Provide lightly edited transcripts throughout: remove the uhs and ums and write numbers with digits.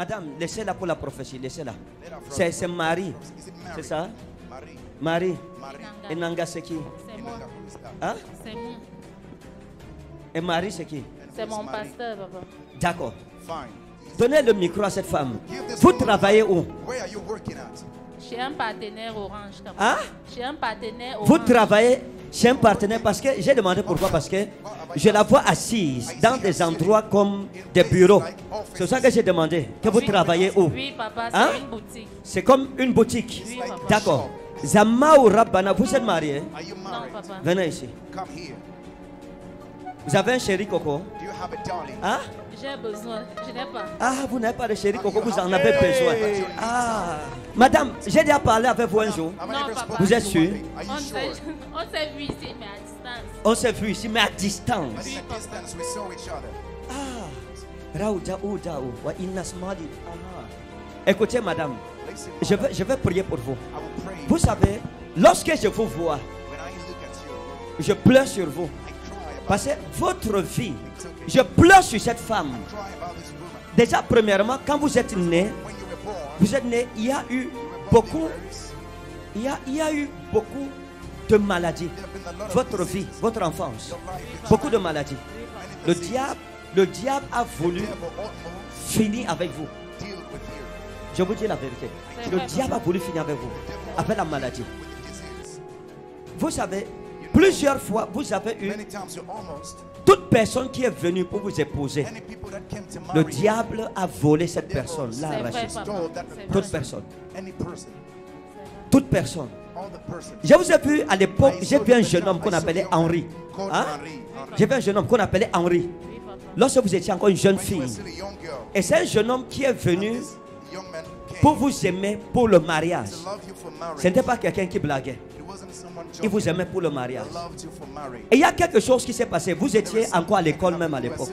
Madame, laissez-la pour la prophétie, laissez-la. C'est Marie, c'est ça? Marie. Et Nanga, c'est qui? C'est moi. Hein? C'est moi. Et Marie, c'est qui? C'est mon pasteur, papa. D'accord. Donnez le micro à cette femme. Vous travaillez où? J'ai un partenaire orange. Hein? J'ai un partenaire orange. Vous travaillez chez un partenaire parce que j'ai demandé pourquoi, parce que je la vois assise dans des endroits comme des bureaux. C'est pour ça que j'ai demandé que vous travaillez où? Oui, papa, c'est Hein? une boutique. C'est comme une boutique. Oui, papa. D'accord. Zamaou Rabbana, vous êtes marié? Non, papa. Venez ici. Vous avez un chéri coco? Hein? J'ai besoin. Je n'ai pas. Ah, vous n'avez pas de chéri coco, vous en avez besoin. Ah, madame, j'ai déjà parlé avec vous un jour. Non, papa. Vous êtes sûr? On s'est vu ici, mais à distance. On s'est vu ici, mais à distance. Oui, papa. Ah, Raouda Oudaou, wa inna smadi. Ah. Écoutez, madame, je vais prier pour vous. Vous savez, lorsque je vous vois, je pleure sur vous. Parce que votre vie, je pleure sur cette femme. Déjà, premièrement, quand vous êtes né, il y a eu beaucoup, il y a eu beaucoup de maladies. Votre vie, votre enfance, beaucoup de maladies. Le diable a voulu finir avec vous. Je vous dis la vérité. Le diable a voulu finir avec vous, avec la maladie. Vous savez, plusieurs fois, vous avez eu toute personne qui est venue pour vous épouser. Le diable a volé cette personne, l'a C'est vrai, arraché. papa. C'est Toute vrai. personne. Toute personne. Je vous ai vu à l'époque, j'ai vu un jeune homme qu'on appelait Henri. Hein? J'ai vu un jeune homme qu'on appelait Henri. Oui, papa. Lorsque vous étiez encore une jeune fille. Et c'est un jeune homme qui est venu pour vous aimer pour le mariage. Ce n'était pas quelqu'un qui blaguait. Il vous aimait pour le mariage. Et il y a quelque chose qui s'est passé. Vous étiez encore à l'école même à l'époque.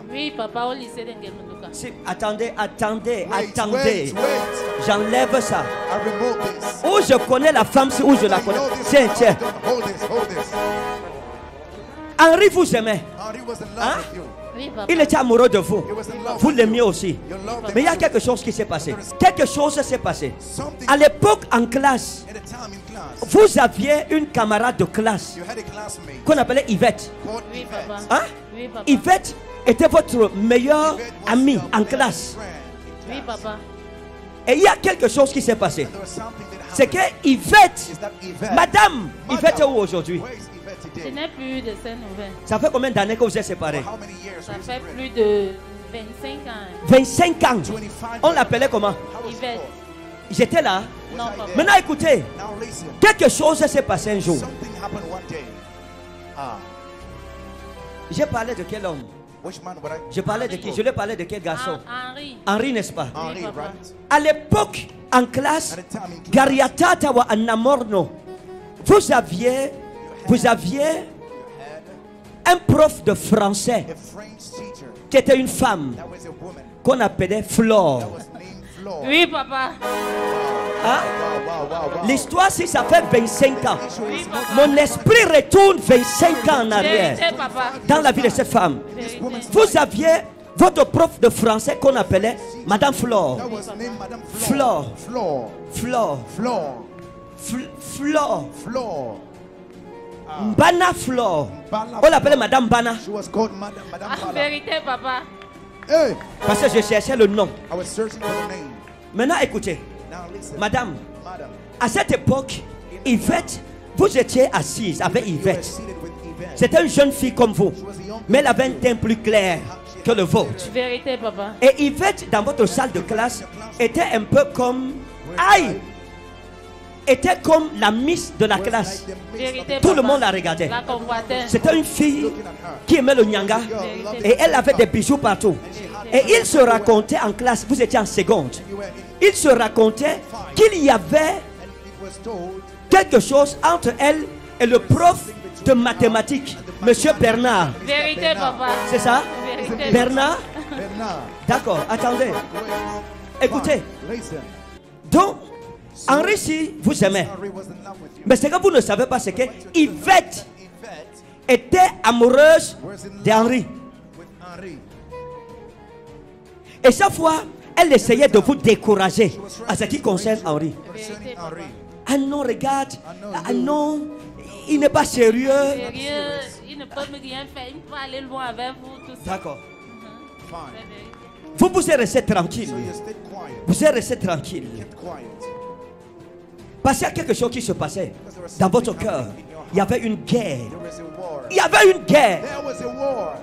Oui, papa, au lycée d'Engelmunduka. Si, attendez. J'enlève ça. Où je connais la femme, c'est où je la connais. Tiens. Henri vous aimait. Hein? Oui, papa. Il était amoureux de vous. Vous l'aimiez aussi. Mais il y a quelque chose qui s'est passé. Quelque chose s'est passé. À l'époque, en classe, vous aviez une camarade de classe qu'on appelait Yvette. Oui, papa. Hein? Oui, papa. Yvette était votre meilleure amie en classe. Oui, papa. Et il y a quelque chose qui s'est passé. C'est que Yvette, Madame Yvette est où aujourd'hui? Je n'ai plus de ces nouvelles. Ça fait combien d'années que vous êtes séparés? Ça fait plus de 25 ans. 25 ans. On l'appelait comment? Yvette. J'étais là. Non, papa. Maintenant écoutez, quelque chose s'est passé un jour. J'ai parlé de quel homme? Je parlais de qui? Je lui ai parlé de quel garçon? Henri. Henri, n'est-ce pas? Oui, papa. À l'époque, en classe, Gariatata wa Anamorno, vous aviez un prof de français qui était une femme qu'on appelait Flore. Oui, papa. Hein? L'histoire, si ça fait 25 ans, Oui, papa. mon esprit retourne 25 ans en arrière Vérité, papa. dans la vie de cette femme. Vérité. Vous aviez votre prof de français qu'on appelait Madame Flore. Flore. Bana Flore. On l'appelait Madame Bana. Ah, vérité, papa. Parce que je cherchais le nom. Maintenant écoutez, Madame, à cette époque, Yvette, vous étiez assise avec Yvette. C'était une jeune fille comme vous, mais elle avait un teint plus clair que le vôtre. Vérité, papa. Et Yvette, dans votre salle de classe, était un peu comme... Aïe! Était comme la miss de la classe. Vérité, Tout papa. le monde la regardait. La convoitait. C'était une fille qui aimait le nyanga. Et elle avait des bijoux partout. Et il se racontait en classe, vous étiez en seconde. Il se racontait qu'il y avait quelque chose entre elle et le prof de mathématiques, Monsieur Bernard. Vérité, papa. C'est ça? Vérité. Bernard? D'accord, attendez. Écoutez. Donc, Henri, si vous aimez. Mais ce que vous ne savez pas, c'est que Yvette était amoureuse d'Henri. Et chaque fois, Elle essayait de vous décourager à ce qui concerne Henri. Vérité, papa. Ah non, regarde. Ah non, il n'est pas sérieux. Sérieux, il ne peut me rien faire. Il peut aller loin avec vous, tout ça. D'accord. C'est vérité. Vous vous êtes resté tranquille. So you stayed quiet. Vous êtes resté tranquille. Kept quiet. Parce qu'il y a quelque chose qui se passait dans votre cœur. Il y avait une guerre. There was a war. Il y avait une guerre There was a war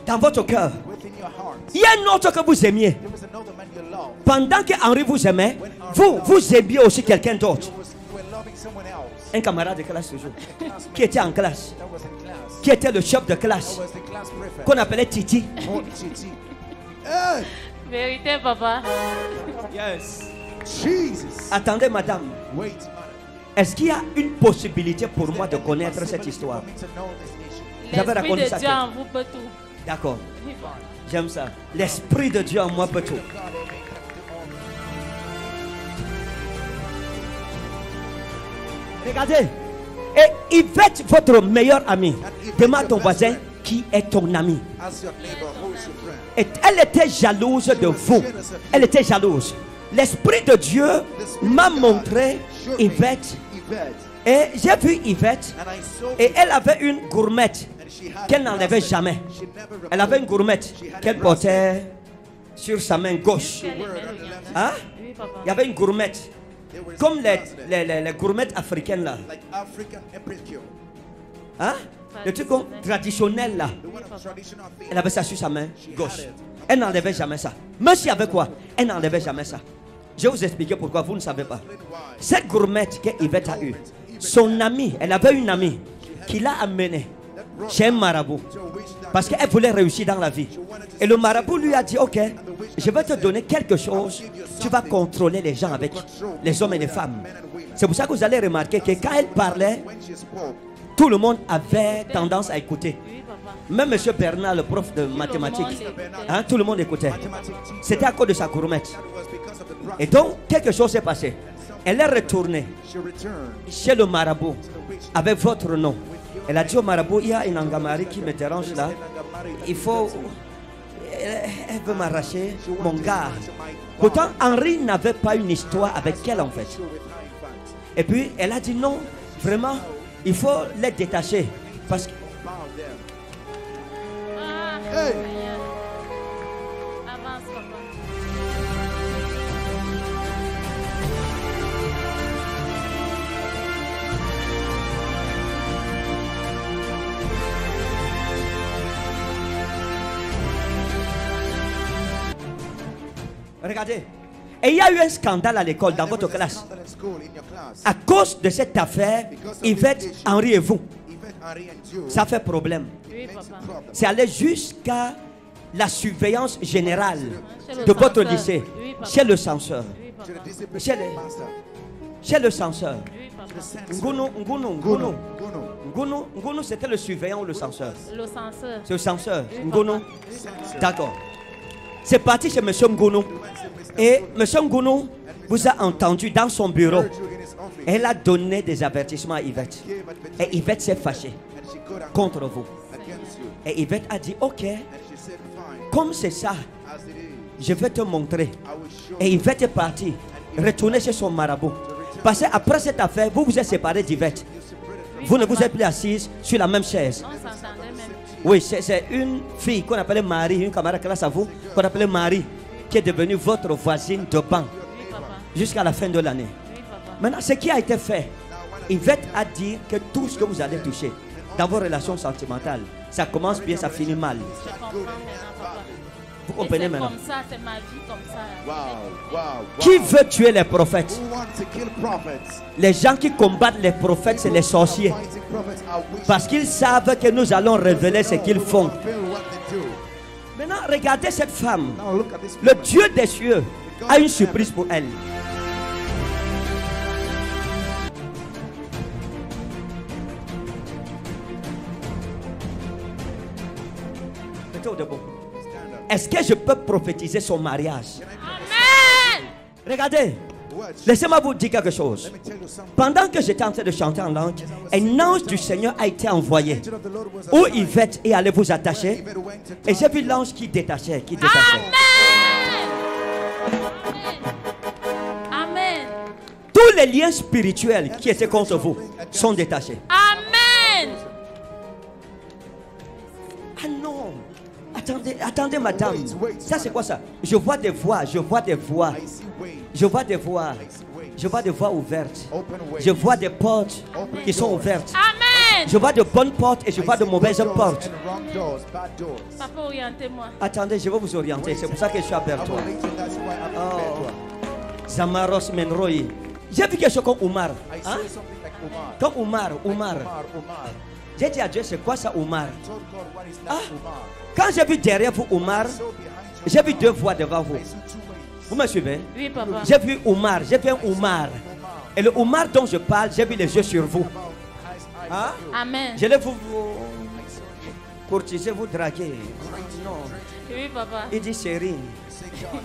dans votre cœur. within your heart. Il y a un autre que vous aimiez. There was another man you loved. Pendant que Henri vous aimait, vous aimiez aussi quelqu'un d'autre. You were loving someone else. Un camarade de classe toujours. Qui était en classe. That was in class. Qui était le chef de classe. That was the class prefect. Qu'on appelait Titi. Oh, Titi. Hey, Vérité, papa. Yes. Jesus. Attendez, madame. Wait, man. Est-ce qu'il y a une possibilité pour moi de connaître cette histoire? For me to know this nation. J'avais L'Esprit raconté de ça. Dieu en vous peut tout. D'accord. J'aime ça. L'esprit de Dieu en moi peut tout. God, amen, can do all things. Regardez. Et Yvette, votre meilleur ami, demande à ton voisin qui est ton ami. As your neighbor, who is your friend? Et elle était jalouse de vous. Elle était jalouse. L'esprit de Dieu m'a montré Yvette. Yvette. Et j'ai vu Yvette. And I saw Et elle avait une gourmette and she had qu'elle n'enlevait jamais. She never Elle avait une gourmette qu'elle portait sur sa main gauche. Hein? Oui, papa. Il y avait une gourmette. There was Comme les gourmettes africaines là. like African epicure. Hein? Le truc traditionnel là. The one of traditional thing. Elle avait ça sur sa main gauche. Elle n'enlevait jamais ça. Même si avec quoi? Elle n'enlevait jamais ça. Je vais vous expliquer pourquoi vous ne savez pas. Cette gourmette que Yvette a eue, son amie, elle avait une amie qui l'a amenée chez un marabout. Parce qu'elle voulait réussir dans la vie. Et le marabout lui a dit, ok, je vais te donner quelque chose. Tu vas contrôler les gens avec les hommes et les femmes. C'est pour ça que vous allez remarquer que quand elle parlait, When she spoke, tout le monde avait tendance à écouter. Oui, papa. Même M. Bernard, le prof de mathématiques, hein, tout le monde écoutait. mathematic teacher, C'était à cause de sa gourmette. it was because of the Et prophet. donc, quelque chose s'est passé. Elle est retournée She returned chez le marabout to the witch. avec votre nom. Elle a dit au marabout, il y a une angamari qui me dérange là. Il faut... Elle veut m'arracher mon gars. Pourtant, Henri n'avait pas une histoire avec elle en fait. Et puis, elle a dit non, vraiment, il faut les détacher. Parce que... Ah, Hey. Seigneur. Avance, papa. Regardez. Et il y a eu un scandale à l'école, dans votre classe. À cause de cette affaire, Yvette, Henri et vous, ça fait problème. Oui, papa. C'est allé jusqu'à la surveillance générale Chez le de votre censeur. lycée, Oui, papa. chez le censeur. Oui, papa. Chez le censeur. Oui, papa. Ngounou, c'était le surveillant ou le censeur? Le censeur. C'est le censeur. Oui, Ngounou. papa. D'accord. C'est parti chez M. Ngounou. Et M. Ngounou vous a entendu dans son bureau. Elle a donné des avertissements à Yvette. Et Yvette s'est fâchée contre vous. Et Yvette a dit, ok, comme c'est ça, je vais te montrer. Et Yvette est partie, retourner chez son marabout. Parce qu'après cette affaire, vous vous êtes séparés d'Yvette. Vous ne vous êtes plus assise sur la même chaise. On s'entendait même. Oui, c'est une fille qu'on appelait Marie, une camarade classe à vous, qu'on appelait Marie, qui est devenue votre voisine de banc Oui, papa. jusqu'à la fin de l'année. Oui, papa. Maintenant, ce qui a été fait, Yvette a dit que tout ce que vous allez toucher dans vos relations sentimentales, ça commence bien, ça finit mal. Je comprends maintenant, papa. Vous comprenez Et c'est maintenant? comme ça, c'est ma vie comme ça. Qui veut tuer les prophètes? Who wants to kill prophets? Les gens qui combattent les prophètes, c'est les sorciers. Fighting prophets are witches. Parce qu'ils savent que nous allons révéler ce qu'ils font. Feel what they do. Maintenant, regardez cette femme. Now look at this Le woman. Dieu des cieux a une surprise pour elle. Mettez-vous debout. Stand up. Est-ce que je peux prophétiser son mariage? Amen. Regardez, Watch. laissez-moi vous dire quelque chose. Let me tell you something. Pendant que j'étais en train de chanter en langue, un ange du Seigneur a été envoyé. Angel of the Lord was Où assigned. Yvette est allée vous attacher. Yvette went to Et touch j'ai vu l'ange qui détachait, qui détachait. Amen. les liens spirituels qui étaient contre vous sont détachés. Amen. Ah non. Attendez, madame. Ça, c'est quoi ça? Je vois des voix, je vois des voix. Je vois des voix. Je vois des voies ouvertes. Je vois des portes qui sont ouvertes. Amen. Je vois de bonnes portes et je vois de mauvaises portes. Papa, orientez-moi. Attendez, je vais vous orienter. C'est pour ça que je suis vers toi. Oh. Zamaros Menroy. J'ai vu quelque chose comme Oumar. Hein? Comme Oumar. J'ai dit à Dieu, c'est quoi ça, Oumar? Ah. Quand j'ai vu derrière vous, Oumar, j'ai vu deux voix devant vous. Vous me suivez? Oui, papa. J'ai vu Oumar, j'ai vu un Oumar. Et le Oumar dont je parle, j'ai vu les yeux sur vous. Hein? Amen. Je vais vous courtiser, vous draguer. Non. Oui, papa. Il dit chérie,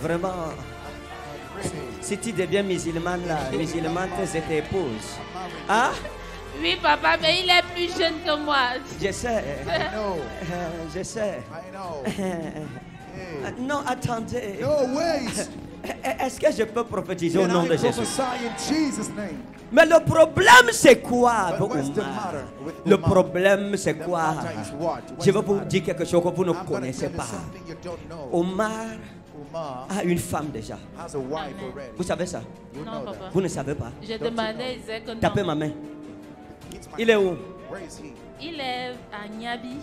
vraiment, si tu deviens musulmane là, musulmane, tes épouses. Hein? Oui, papa, mais il est plus jeune que moi. Je sais. Je sais. Non, attendez. No ways. Est-ce que je peux prophétiser au Can nom I de Jésus? prophesy in Jesus' name? Mais le problème c'est quoi? But what's the Oumar? matter with Le Oumar? problème c'est The quoi? matter is what? Je vais What's the vous matter? dire quelque chose que vous ne I'm gonna connaissez tell you pas. something you don't know. Omar Umar a une femme déjà. has a wife Amen. already. Vous savez ça? You Non, know papa. that. Vous ne savez pas? Je demandais, il disait que Tapez non. ma main. It's my- Il est où? Where is he? Il est à Niabi.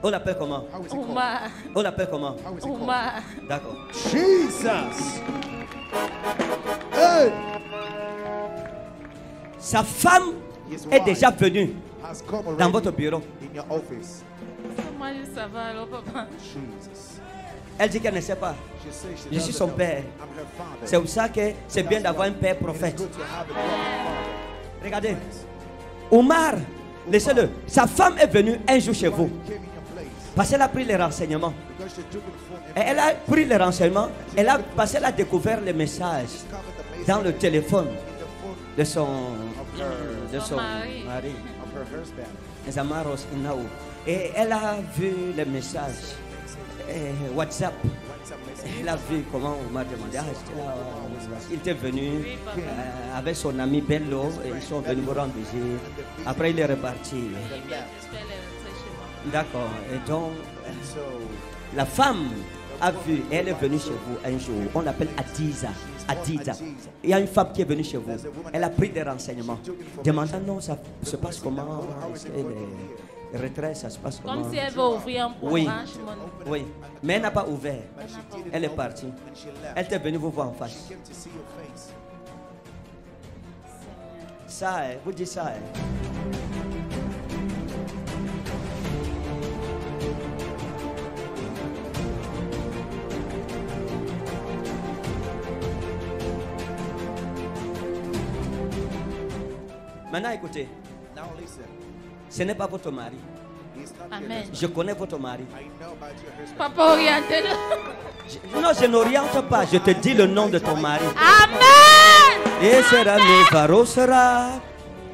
On l'appelle comment? How is he called? Oumar. On l'appelle comment? How is he called? Oumar. D'accord. Jesus. Hey. Sa femme His est wife déjà venue has come already dans votre bureau. in your office. Moi, je savais alors, papa. Jesus. Elle dit qu'elle ne sait pas. She says she Je suis doesn't son know. père. I'm her father. C'est pour ça que c'est bien d'avoir un père It is prophète. good to have a prophet Regardez. Omar, laissez-le. Sa femme est venue un jour chez vous. father. Came in your place Parce qu'elle a pris les renseignements. because she took the phone Et and elle a pris les renseignements. Parce qu'elle a découvert les messages discovered the message dans le téléphone in the phone de son Son mari. mari. of her husband. Zamaros Inaou. Et elle a vu les messages. WhatsApp. WhatsApp message. Elle a vu comment on m'a demandé. Ah, j'étais là, il était venu Oui, papa. avec son ami Bello et ils sont venus vous rendre visite. Après, il est reparti. Eh bien, j'espère les rentrer chez moi. D'accord. Et donc, So la femme a vu, elle est venue chez vous un jour. On l'appelle Adiza. Adiza. Il y a une femme qui est venue chez vous. Elle a pris des renseignements. Demandant non, ça se passe comment? Est-ce que les retraits, ça se passe comment? Comme si elle veut ouvrir un Oui. branchement. Oui. Mais elle n'a pas ouvert. but she didn't Elle est know partie. when she left. Elle était venue vous voir en face. She came to see your face. Ça, vous dites ça. Maintenant, écoutez, Now listen. ce n'est pas votre mari. He's not your Amen. husband. Je connais votre mari. I know about your husband. Papa, orientez-le. Non, je n'oriente pas. Je te dis le nom de ton mari. Amen. Et sera le pharaon sera.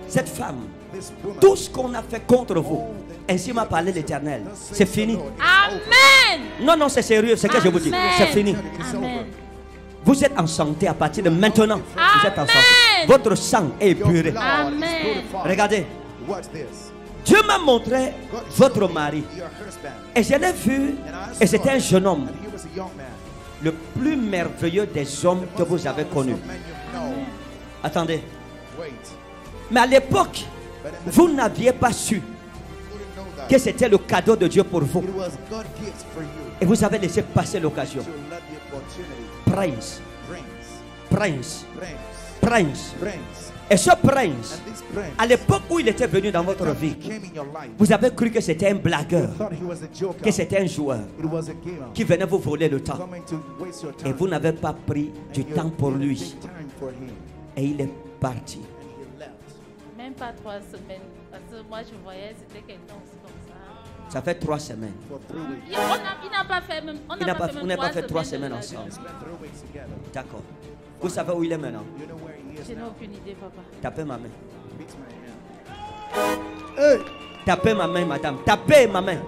Cette femme, This woman. tout ce qu'on a fait contre vous, ainsi m'a parlé l'Éternel. C'est fini. Amen. Non, non, c'est sérieux, c'est ce que je vous dis. Amen. C'est fini. Amen. Vous êtes en santé à partir de maintenant. Vous êtes en santé. Amen. Votre sang est épuré. Amen. Regardez, What's this? Dieu m'a montré votre mari. Your husband. Et je l'ai vu, et c'était un jeune homme, And he was a young man. le plus merveilleux des hommes que vous avez connu. Some men you know. Attendez, Wait. mais à l'époque, vous n'aviez pas su You didn't know that. que c'était le cadeau de Dieu pour vous. It was God's gift for you Et vous avez laissé passer l'occasion. to let the opportunity. Prince, Prince. prince, Prince. prince. Prince. Et ce prince, And this prince. à l'époque où il était venu dans votre He vie, came in your life. vous avez cru que c'était un You blagueur, thought he was a joker. que c'était un joueur It was a gamer. qui venait vous voler le temps. Coming to waste your Et time. vous n'avez pas pris du You temps pour didn't lui. take time for him. Et il est parti. And he left. Même pas 3 semaines. Parce que moi, je voyais, c'était quelqu'un aussi comme ça. Ça fait 3 semaines. For 3 weeks. Il n'a pas fait même. On Il n'a n'a pas- pas fait vous même n'avez pas fait 3 de semaines relation. ensemble. Spent 3 weeks together. D'accord. Vous savez où il est maintenant? You know where he is Je n'ai now? aucune idée, papa. Tapez ma main. Beats my hand. Tapez ma main, madame. Tapez ma main.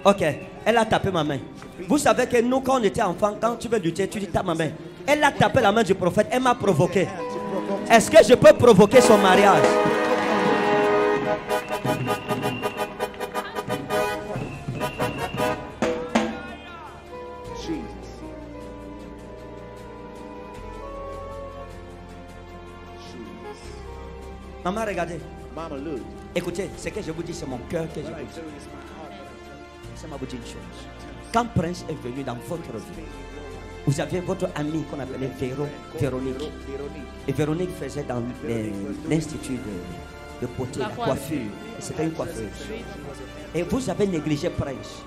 Ok. Elle a tapé ma main. Vous savez que nous, quand on était enfants, quand tu veux lutter, tu dis tape ma main. Elle a tapé la main du prophète. Elle m'a provoqué. And to provoke Est-ce que je peux provoquer son mariage? Maman, regardez. Écoutez, ce que je vous dis, c'est mon cœur que je vous dis. Ça m'a dit une chose. Quand Prince est venu dans votre vie, vous aviez votre amie qu'on appelait Véronique. Et Véronique faisait dans l'institut de beauté, la coiffure. C'était une coiffeuse. Et vous avez négligé Prince.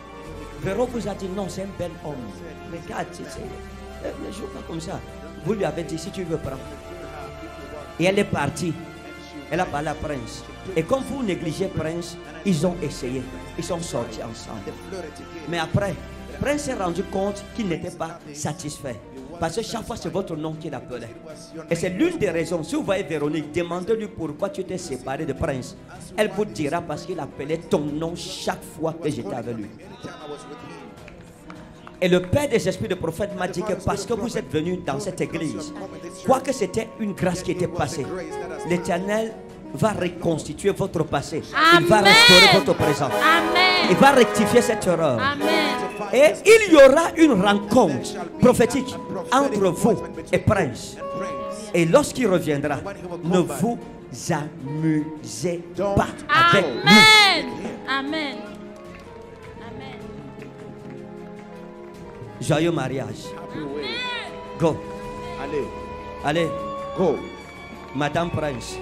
Véro vous a dit non, c'est un bel homme. Regarde, ne joue pas comme ça. Vous lui avez dit si tu veux prendre. Et elle est partie. Elle a parlé à Prince. Et comme vous négligez Prince, ils ont essayé. Ils sont sortis ensemble. Mais après, Prince s'est rendu compte qu'il n'était pas satisfait. Parce que chaque fois, c'est votre nom qu'il appelait. Et c'est l'une des raisons. Si vous voyez Véronique, demandez-lui pourquoi tu t'es séparé de Prince. Elle vous dira parce qu'il appelait ton nom chaque fois que j'étais avec lui. Et le père des esprits de prophète m'a dit que parce que vous êtes venu dans cette église, quoique c'était une grâce qui était passée, l'Éternel va reconstituer votre passé. Amen. Il va restaurer votre présent. Amen. Il va rectifier cette erreur. Amen. Et il y aura une rencontre prophétique entre vous et Prince. Et lorsqu'il reviendra, ne vous amusez pas avec lui. Amen. Amen. Amen. Joyeux mariage. Go. Allez. Allez. Go. Madame Prince.